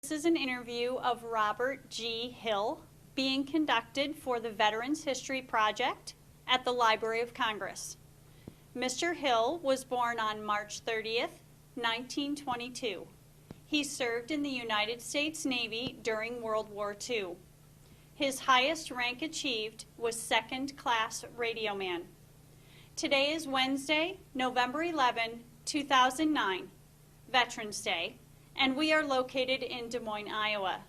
This is an interview of Robert G. Hill being conducted for the Veterans History Project at the Library of Congress. Mr. Hill was born on March 30th, 1922. He served in the United States Navy during World War II. His highest rank achieved was second-class radio man. Today is Wednesday, November 11, 2009, Veterans Day, and we are located in Des Moines, Iowa.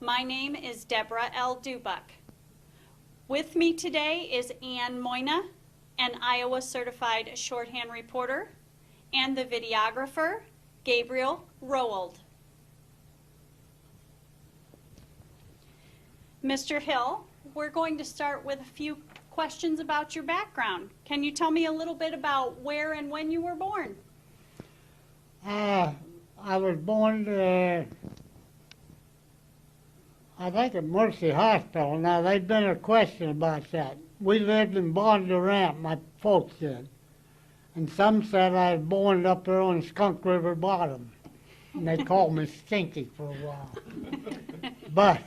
My name is Deborah L. Dubuck. With me today is Ann Moyna, an Iowa certified shorthand reporter, and the videographer, Gabriel Rowold. Mr. Hill, we're going to start with a few questions about your background. Can you tell me a little bit about where and when you were born? I was born, I think at Mercy Hospital. Now, there's been a question about that. We lived in Bondurant, my folks did. And some said I was born up there on Skunk River Bottom. And they called me Stinky for a while. But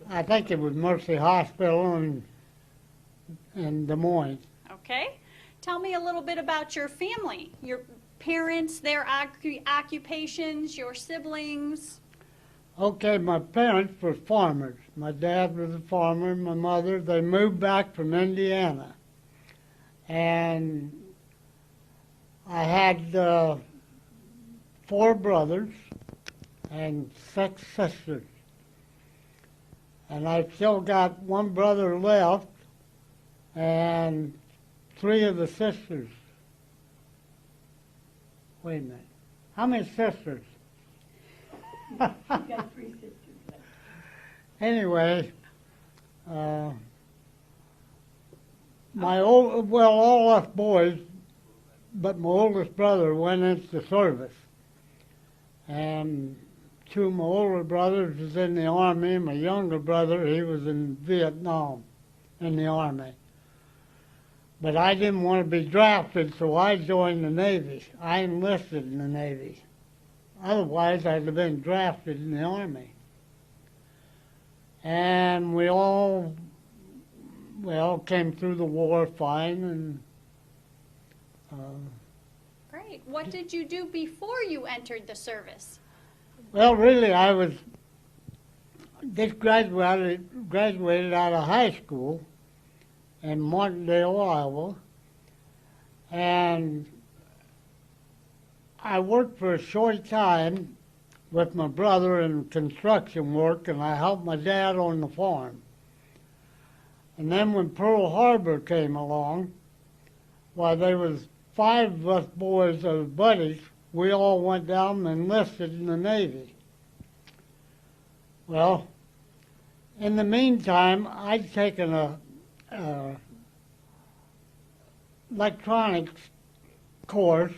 I think it was Mercy Hospital in Des Moines. Okay. Tell me a little bit about your family, your parents, their occupations, your siblings. Okay, my parents were farmers. My dad was a farmer, my mother. They moved back from Indiana. And I had 4 brothers and 6 sisters. And I still got 1 brother left and 3 of the sisters. Wait a minute. How many sisters? You got 3 sisters left. Anyway, all us boys, but my oldest brother went into the service. And 2 of my older brothers was in the Army. My younger brother, he was in Vietnam in the Army. But I didn't want to be drafted, so I joined the Navy. I enlisted in the Navy. Otherwise, I'd have been drafted in the Army. And we all, came through the war fine. And Great. What did you do before you entered the service? well, really, I was just graduated out of high school in Martindale, Iowa, and I worked for a short time with my brother in construction work, and I helped my dad on the farm. And then when Pearl Harbor came along, there was 5 of us boys as buddies. We all went down and enlisted in the Navy. Well, in the meantime, I'd taken a electronics course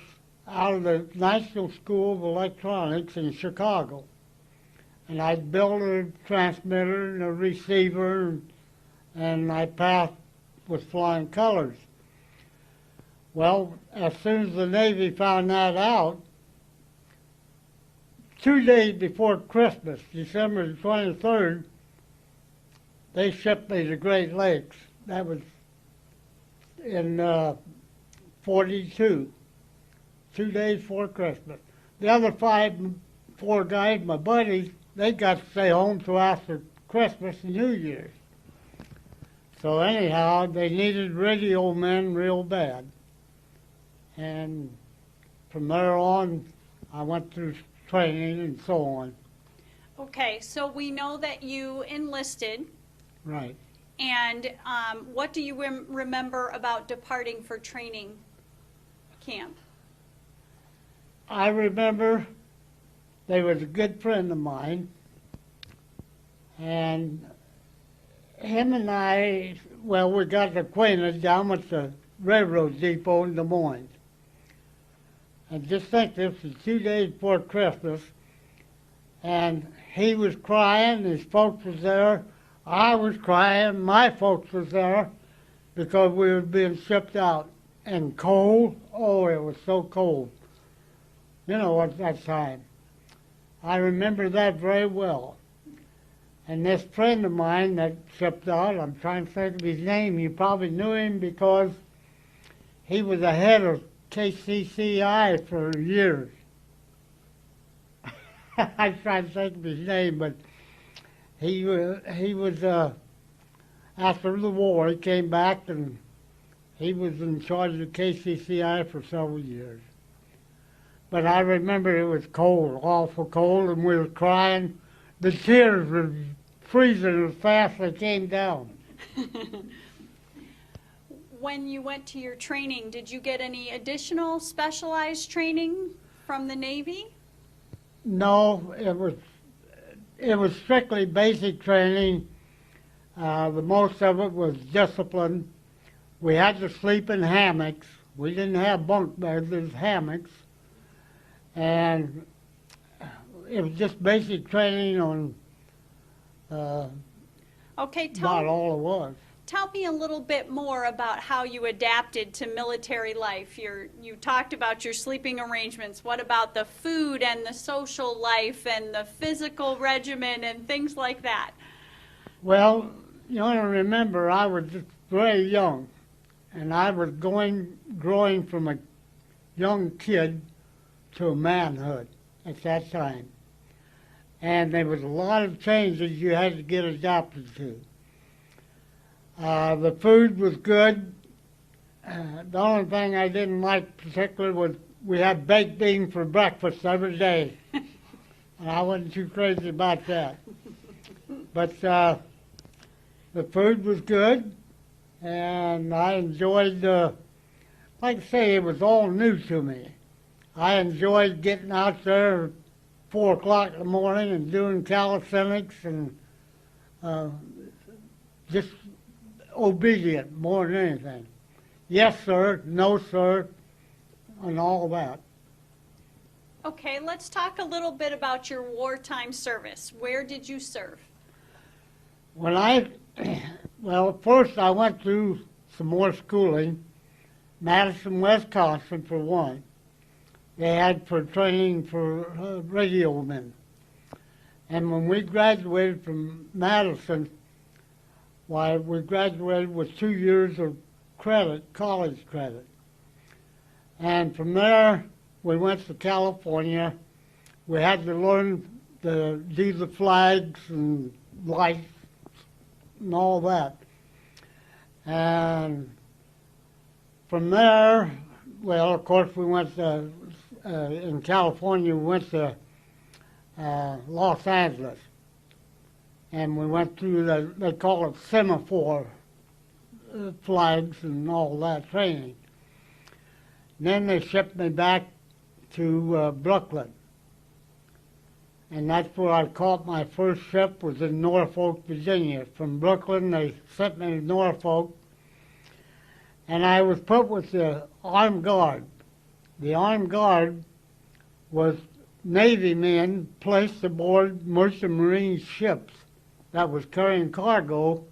out of the National School of Electronics in Chicago. And I'd built a transmitter and a receiver, and I passed with flying colors. Well, as soon as the Navy found that out, 2 days before Christmas, December the 23rd, they shipped me to Great Lakes. That was in 42, 2 days before Christmas. The other 4 guys, my buddies, they got to stay home till after Christmas and New Year's. So anyhow, they needed radio men real bad. And from there on, I went through training and so on. Okay, so we know that you enlisted. Right. And what do you remember about departing for training camp? I remember they was a good friend of mine, and him and I, we got acquainted down at the railroad depot in Des Moines. And just think, this was 2 days before Christmas, and he was crying, his folks was there, I was crying, my folks was there, because we were being shipped out. And cold, oh, it was so cold. You know, at that time. I remember that very well. And this friend of mine that shipped out, I'm trying to think of his name, you probably knew him because he was the head of KCCI for years. I'm trying to think of his name, but he was after the war, he came back and he was in charge of KCCI for several years. But I remember it was cold, awful cold, and we were crying. The tears were freezing as fast as they came down. When you went to your training, did you get any additional specialized training from the Navy? No, it was strictly basic training. The most of it was discipline. We had to sleep in hammocks. We didn't have bunk beds, it was hammocks. And it was just basic training on Okay, about all it was. tell me a little bit more about how you adapted to military life. You talked about your sleeping arrangements. What about the food and the social life and the physical regimen and things like that? Well, you want to remember, I was just very young, and I was growing from a young kid to manhood at that time. And there was a lot of changes you had to get adapted to. The food was good. The only thing I didn't like particularly was we had baked beans for breakfast every day. And I wasn't too crazy about that. But the food was good, and I enjoyed, like I say, it was all new to me. I enjoyed getting out there at 4 o'clock in the morning and doing calisthenics and just obedient more than anything. Yes, sir, no, sir, and all that. Okay, let's talk a little bit about your wartime service. Where did you serve? Well, first I went through some more schooling, Madison, Wisconsin for one. They had for training for radio men. And when we graduated from Madison, why, we graduated with 2 years of credit, college credit. And from there, we went to California. We had to learn to do the flags and lights and all that. And from there, well, of course, we went to, in California, we went to Los Angeles. And we went through they call it semaphore flags and all that training. Then they shipped me back to Brooklyn. And that's where I caught my first ship, was in Norfolk, Virginia. From Brooklyn, they sent me to Norfolk. And I was put with the Armed Guard. The Armed Guard was Navy men placed aboard Merchant Marine ships that was carrying cargo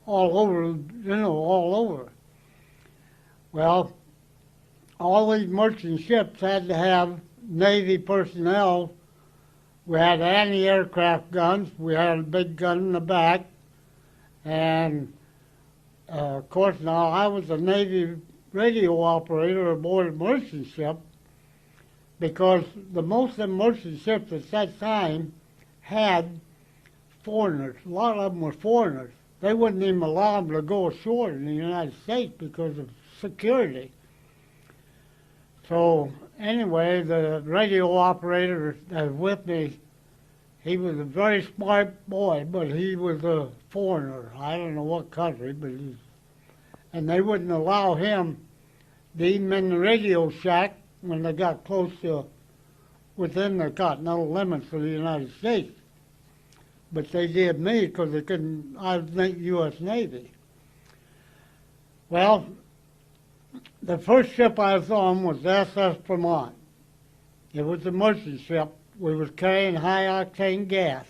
all over, all over. Well, all these merchant ships had to have Navy personnel. We had anti-aircraft guns. We had a big gun in the back. And, of course, now I was a Navy radio operator aboard a merchant ship because most of the merchant ships at that time had foreigners. A lot of them were foreigners. They wouldn't even allow them to go ashore in the United States because of security. So anyway, the radio operator that was with me, he was a very smart boy, but he was a foreigner. I don't know what country, but and they wouldn't allow him to even in the radio shack when they got close to within the continental limits of the United States. But they did me because they couldn't, I was in the U.S. Navy. Well, the first ship I was on was SS Vermont. It was a merchant ship. We was carrying high-octane gas.